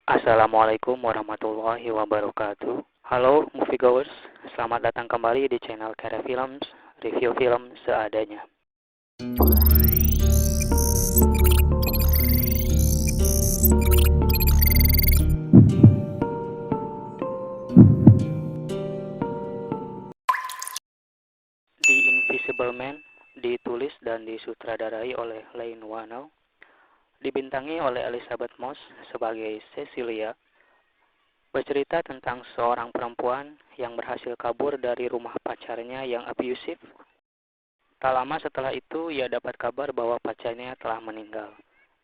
Assalamualaikum warahmatullahi wabarakatuh. Halo moviegoers, selamat datang kembali di channel Kere Films, review film seadanya. The Invisible Man ditulis dan disutradarai oleh Lane Whannell, dibintangi oleh Elizabeth Moss sebagai Cecilia, bercerita tentang seorang perempuan yang berhasil kabur dari rumah pacarnya yang abusive. Tak lama setelah itu, ia dapat kabar bahwa pacarnya telah meninggal.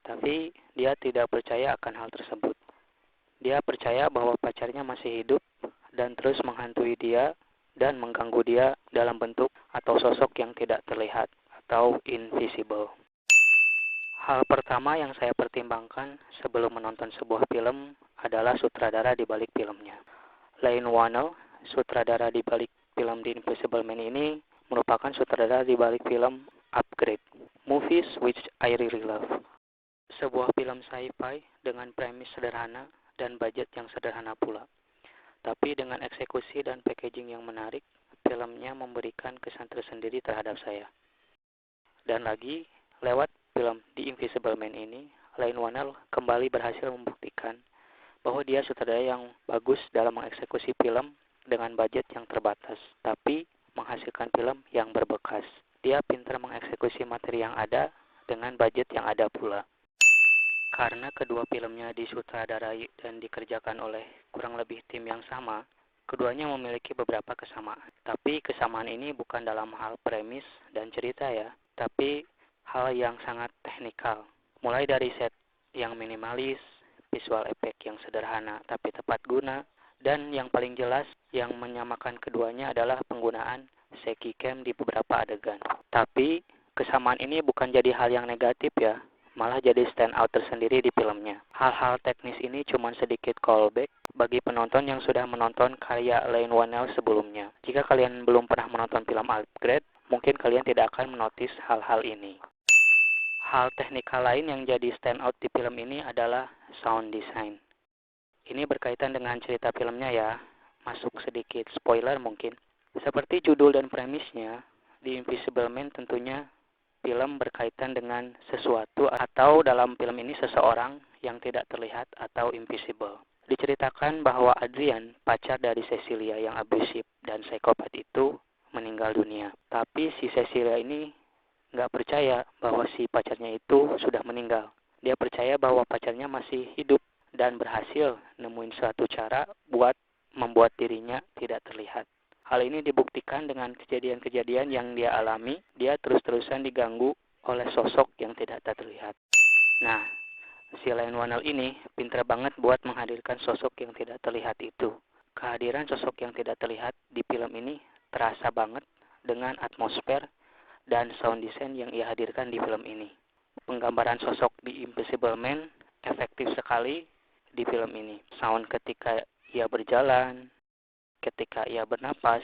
Tapi dia tidak percaya akan hal tersebut. Dia percaya bahwa pacarnya masih hidup dan terus menghantui dia dan mengganggu dia dalam bentuk atau sosok yang tidak terlihat atau invisible. Hal pertama yang saya pertimbangkan sebelum menonton sebuah film adalah sutradara di balik filmnya. Lane Whannell, sutradara di balik film The Invisible Man ini, merupakan sutradara di balik film Upgrade, Movies Which I Really Love. Sebuah film sci-fi dengan premis sederhana dan budget yang sederhana pula. Tapi dengan eksekusi dan packaging yang menarik, filmnya memberikan kesan tersendiri terhadap saya. Dan lagi, lewat film The Invisible Man ini, Lane Whannell kembali berhasil membuktikan bahwa dia sutradara yang bagus dalam mengeksekusi film dengan budget yang terbatas, tapi menghasilkan film yang berbekas. Dia pintar mengeksekusi materi yang ada dengan budget yang ada pula. Karena kedua filmnya disutradarai dan dikerjakan oleh kurang lebih tim yang sama, keduanya memiliki beberapa kesamaan. Tapi kesamaan ini bukan dalam hal premis dan cerita ya, tapi hal yang sangat teknikal. Mulai dari set yang minimalis, visual effect yang sederhana tapi tepat guna, dan yang paling jelas yang menyamakan keduanya adalah penggunaan shaky cam di beberapa adegan. Tapi kesamaan ini bukan jadi hal yang negatif ya, malah jadi stand out tersendiri di filmnya. Hal-hal teknis ini cuma sedikit callback bagi penonton yang sudah menonton karya Lane Whannell sebelumnya. Jika kalian belum pernah menonton film Upgrade, mungkin kalian tidak akan menotis hal-hal ini. Hal teknikal lain yang jadi stand out di film ini adalah sound design. Ini berkaitan dengan cerita filmnya ya, masuk sedikit spoiler mungkin. Seperti judul dan premisnya, The Invisible Man tentunya film berkaitan dengan sesuatu atau dalam film ini seseorang yang tidak terlihat atau invisible. Diceritakan bahwa Adrian, pacar dari Cecilia yang abusif dan psikopat itu, meninggal dunia. Tapi si Cecilia ini nggak percaya bahwa si pacarnya itu sudah meninggal. Dia percaya bahwa pacarnya masih hidup dan berhasil nemuin suatu cara buat membuat dirinya tidak terlihat. Hal ini dibuktikan dengan kejadian-kejadian yang dia alami. Dia terus-terusan diganggu oleh sosok yang tidak terlihat. Nah, si Lane Whannell ini pintar banget buat menghadirkan sosok yang tidak terlihat itu. Kehadiran sosok yang tidak terlihat di film ini terasa banget dengan atmosfer dan sound design yang ia hadirkan di film ini. Penggambaran sosok di Invisible Man efektif sekali di film ini. Sound ketika ia berjalan, ketika ia bernapas,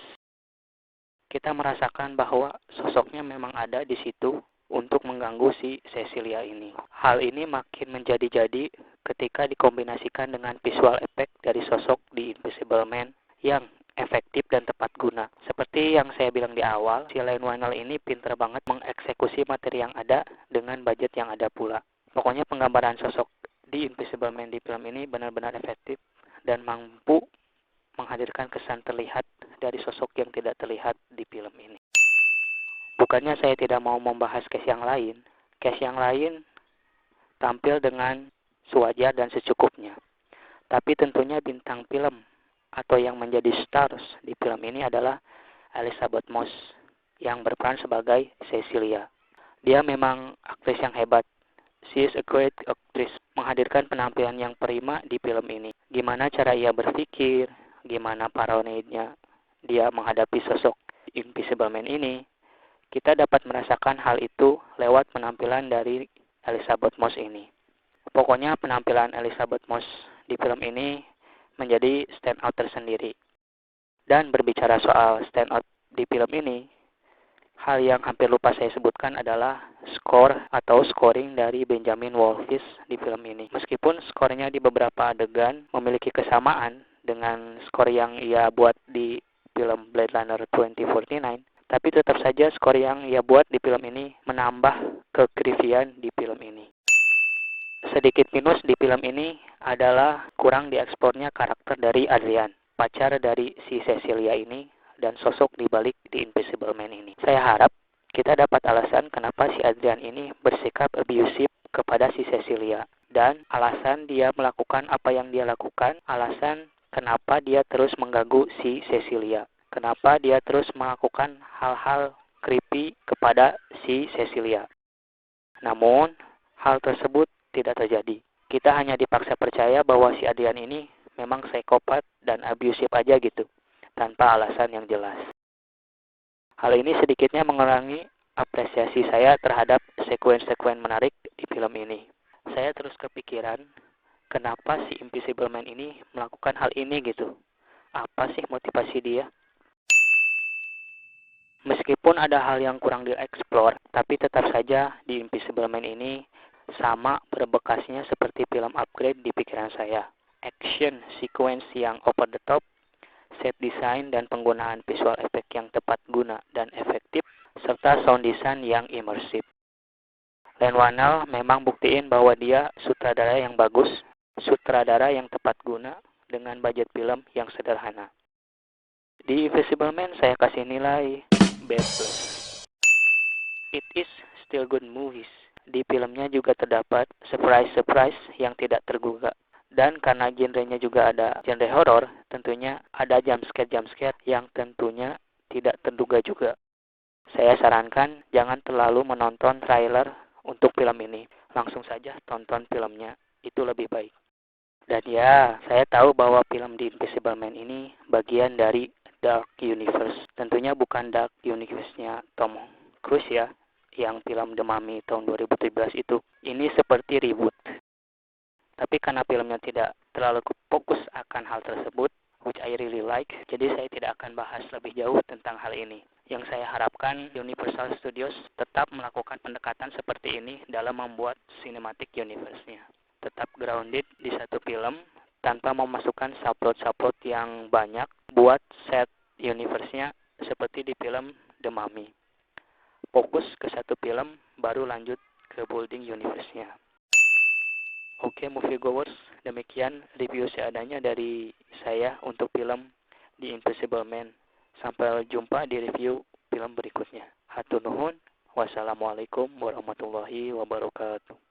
kita merasakan bahwa sosoknya memang ada di situ untuk mengganggu si Cecilia ini. Hal ini makin menjadi-jadi ketika dikombinasikan dengan visual effect dari sosok di Invisible Man yang efektif dan tepat guna. Seperti yang saya bilang di awal, si Lane Whannell ini pintar banget mengeksekusi materi yang ada dengan budget yang ada pula. Pokoknya penggambaran sosok di Invisible Man di film ini benar-benar efektif dan mampu menghadirkan kesan terlihat dari sosok yang tidak terlihat di film ini. Bukannya saya tidak mau membahas case yang lain. Case yang lain tampil dengan sewajar dan secukupnya. Tapi tentunya bintang film atau yang menjadi stars di film ini adalah Elizabeth Moss yang berperan sebagai Cecilia. Dia memang aktris yang hebat. She is a great actress, menghadirkan penampilan yang prima di film ini. Gimana cara ia berpikir, gimana paranoidnya dia menghadapi sosok Invisible Man ini, kita dapat merasakan hal itu lewat penampilan dari Elizabeth Moss ini. Pokoknya penampilan Elizabeth Moss di film ini menjadi stand out tersendiri. Dan berbicara soal stand out di film ini, Hal yang hampir lupa saya sebutkan adalah skor atau scoring dari Benjamin Wallfisch di film ini. Meskipun skornya di beberapa adegan memiliki kesamaan dengan skor yang ia buat di film Blade Runner 2049, tapi tetap saja skor yang ia buat di film ini menambah ke-creepy-an di film ini. Sedikit minus di film ini adalah kurang dieksplornya karakter dari Adrian, pacar dari si Cecilia ini, dan sosok di balik The Invisible Man ini. Saya harap kita dapat alasan kenapa si Adrian ini bersikap abusive kepada si Cecilia, dan alasan dia melakukan apa yang dia lakukan, alasan kenapa dia terus mengganggu si Cecilia, kenapa dia terus melakukan hal-hal creepy kepada si Cecilia. Namun, hal tersebut tidak terjadi. Kita hanya dipaksa percaya bahwa si Adrian ini memang psikopat dan abusive aja gitu, tanpa alasan yang jelas. Hal ini sedikitnya mengurangi apresiasi saya terhadap sekuen-sekuen menarik di film ini. Saya terus kepikiran, kenapa si Invisible Man ini melakukan hal ini gitu? Apa sih motivasi dia? Meskipun ada hal yang kurang dieksplor, tapi tetap saja di Invisible Man ini sama berbekasnya seperti film Upgrade di pikiran saya. Action sequence yang over the top, set design dan penggunaan visual effect yang tepat guna dan efektif, serta sound design yang imersif. Len Whannell memang buktiin bahwa dia sutradara yang bagus, sutradara yang tepat guna dengan budget film yang sederhana. Di Invisible Man saya kasih nilai B+. It is still good movies. Di filmnya juga terdapat surprise-surprise yang tidak terduga. Dan karena genrenya juga ada genre horor, tentunya ada jumpscare yang tentunya tidak terduga juga. Saya sarankan jangan terlalu menonton trailer untuk film ini. Langsung saja tonton filmnya, itu lebih baik. Dan ya, saya tahu bahwa film The Invisible Man ini bagian dari Dark Universe. Tentunya bukan Dark Universe-nya Tom Cruise ya, yang film The Mummy tahun 2017 itu. Ini seperti reboot. Tapi karena filmnya tidak terlalu fokus akan hal tersebut, which I really like, jadi saya tidak akan bahas lebih jauh tentang hal ini. Yang saya harapkan Universal Studios tetap melakukan pendekatan seperti ini dalam membuat cinematic universe-nya. Tetap grounded di satu film, tanpa memasukkan subplot-subplot yang banyak buat set universe-nya seperti di film The Mummy. Fokus ke satu film, baru lanjut ke building universe-nya. Oke, moviegoers, demikian review seadanya dari saya untuk film The Invisible Man. Sampai jumpa di review film berikutnya. Hatur nuhun. Wassalamualaikum warahmatullahi wabarakatuh.